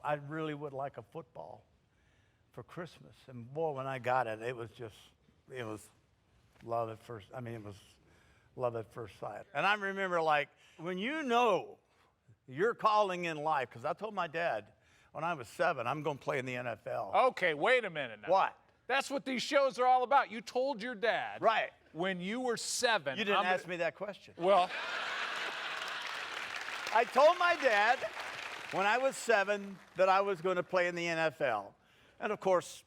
I really would like a football for Christmas. And boy, when I got it, it was love at first. It was love at first sight. And I remember, like, when you know you're calling in life, because I told my dad when I was 7, I'm going to play in the NFL. Okay, wait a minute now. What? That's what these shows are all about. You told your dad. Right. When you were 7. You didn't ask me that question. Well, I told my dad when I was 7 that I was going to play in the NFL. And of course,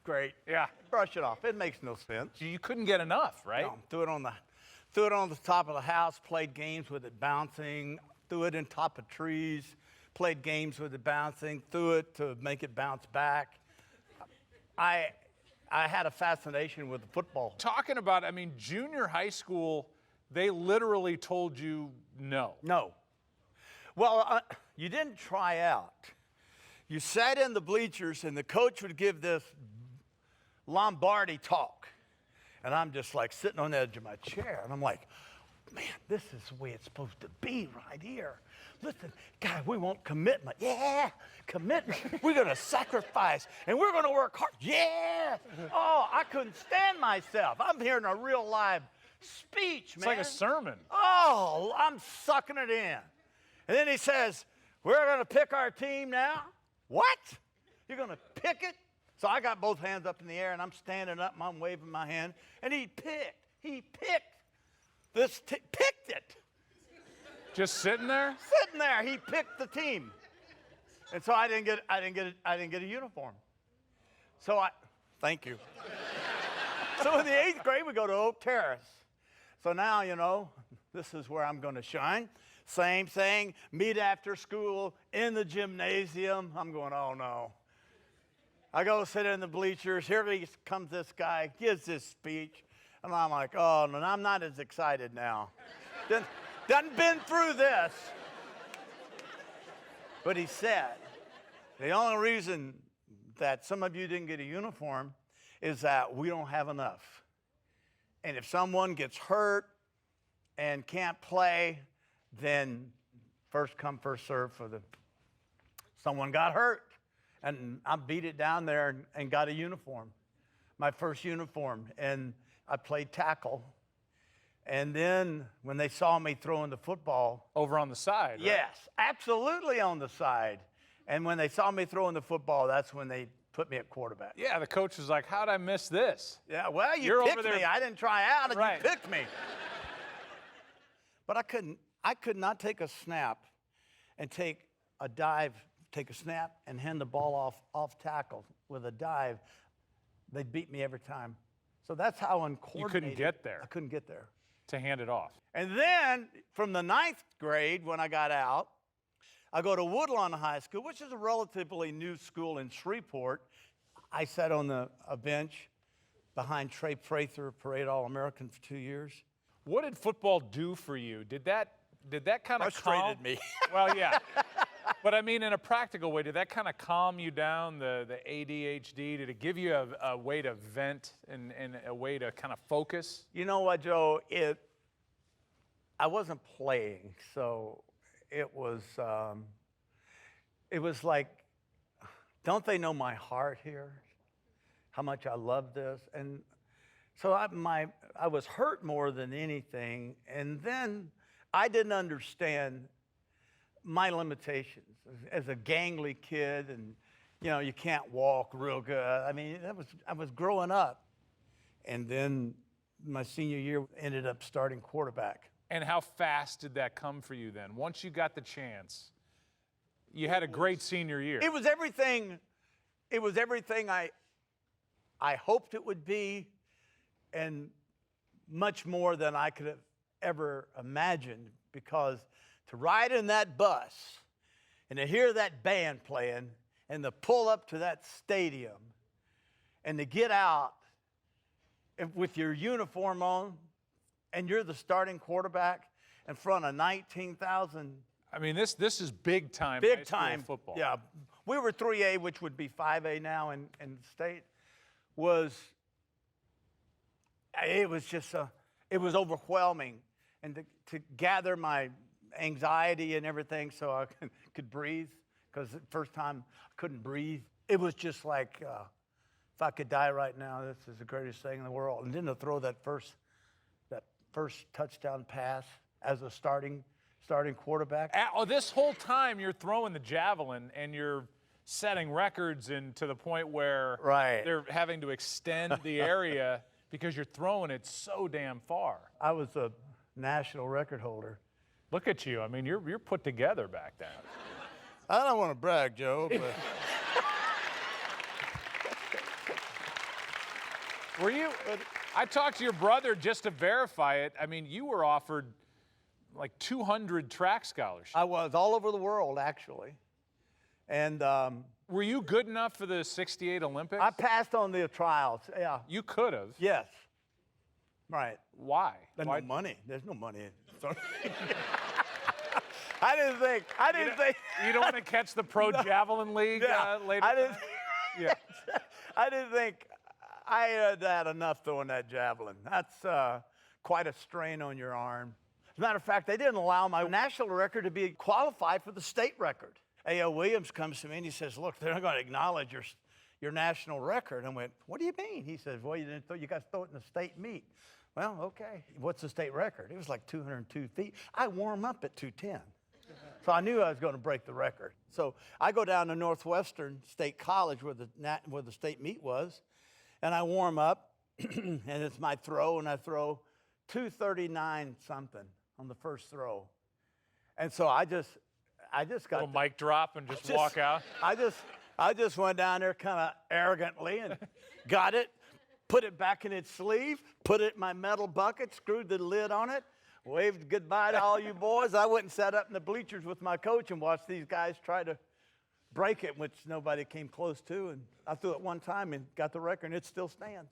great. Yeah. Brush it off. It makes no sense. you couldn't get enough, right? No, threw it on the top of the house, played games with it bouncing, threw it in top of trees, played games with it bouncing, threw it to make it bounce back. I had a fascination with the football. Talking about, junior high school, they literally told you no. No. Well, you didn't try out. You sat in the bleachers, and the coach would give this Lombardi talk. And I'm just like sitting on the edge of my chair, and I'm like, man, this is the way it's supposed to be right here. Listen, God, we want commitment. Yeah, commitment. We're going to sacrifice, and we're going to work hard. Yeah. Oh, I couldn't stand myself. I'm hearing a real live speech, man. It's like a sermon. Oh, I'm sucking it in. And then he says, we're going to pick our team now. What? You're going to pick it? So I got both hands up in the air, and I'm standing up, and I'm waving my hand. And he picked it. Just sitting there? Sitting there, he picked the team. And so I didn't get a uniform. Thank you. So in the 8th grade, we go to Oak Terrace. So now, this is where I'm going to shine. Same thing, meet after school in the gymnasium. I'm going, oh no. I go sit in the bleachers. Here comes this guy, gives this speech. And I'm like, oh, no, I'm not as excited now. Done been through this. But he said, the only reason that some of you didn't get a uniform is that we don't have enough. And if someone gets hurt and can't play, then first come, first serve someone got hurt. And I beat it down there and got a uniform, my first uniform. And I played tackle. And then when they saw me throwing the football. Over on the side, right? Yes, absolutely on the side. And when they saw me throwing the football, that's when they put me at quarterback. Yeah, the coach was like, how'd I miss this? Yeah, well, You're picked over there. me. I didn't try out, and Right. you picked me. But I could not take a snap and take a dive, take a snap and hand the ball off tackle with a dive. They'd beat me every time. So that's how uncoordinated. You couldn't get there. I couldn't get there. To hand it off. And then from the 9th grade, when I got out, I go to Woodlawn High School, which is a relatively new school in Shreveport. I sat on a bench behind Trey Prather, Parade All-American, for 2 years. What did football do for you? Did that kind of Frustrated me. Well, yeah. But in a practical way, did that kind of calm you down, the ADHD? Did it give you a way to vent and a way to kind of focus? You know what, Joe? I wasn't playing, so it was like, don't they know my heart here? How much I love this? And so I was hurt more than anything, and then I didn't understand my limitations as a gangly kid, and you can't walk real good. I was growing up, and then my senior year ended up starting quarterback. And how fast did that come for you then? Once you got the chance, you had a great senior year. It was everything. It was everything I hoped it would be, and much more than I could have ever imagined, because to ride in that bus and to hear that band playing and to pull up to that stadium and to get out with your uniform on and you're the starting quarterback in front of 19,000. This is big time. Big time football. Yeah. We were 3A, which would be 5A now in the state. It was just it was overwhelming. And to gather my anxiety and everything so I could breathe, because the first time I couldn't breathe. It was just like, if I could die right now, this is the greatest thing in the world. And then to throw that first touchdown pass as a starting quarterback. This whole time you're throwing the javelin and you're setting records, and to the point where they're having to extend the area because you're throwing it so damn far. I was a national record holder. Look at you. I mean, you're put together back then. I don't want to brag, Joe, but Were you? I talked to your brother just to verify it. I mean, you were offered like 200 track scholarships. I was all over the world, actually. And were you good enough for the '68 Olympics? I passed on the trials, yeah. You could have. Yes. Right. Why? There's Why? no money. There's no money. Sorry. I didn't think. You don't want to catch the Pro Javelin League later? Yeah. I didn't think I had enough throwing that javelin. That's quite a strain on your arm. As a matter of fact, they didn't allow my national record to be qualified for the state record. A.O. Williams comes to me and he says, look, they're not going to acknowledge your national record. I went, what do you mean? He says, well, you got to throw it in the state meet. Well, okay. What's the state record? It was like 202 feet. I warm up at 210. So I knew I was going to break the record. So I go down to Northwestern State College where the state meet was, and I warm up, and it's my throw, and I throw 239 something on the first throw. And so I just got a little mic drop and just walk out. I just went down there kind of arrogantly and got it, put it back in its sleeve, put it in my metal bucket, screwed the lid on it, waved goodbye to all you boys. I went and sat up in the bleachers with my coach and watched these guys try to break it, which nobody came close to. And I threw it one time and got the record, and it still stands.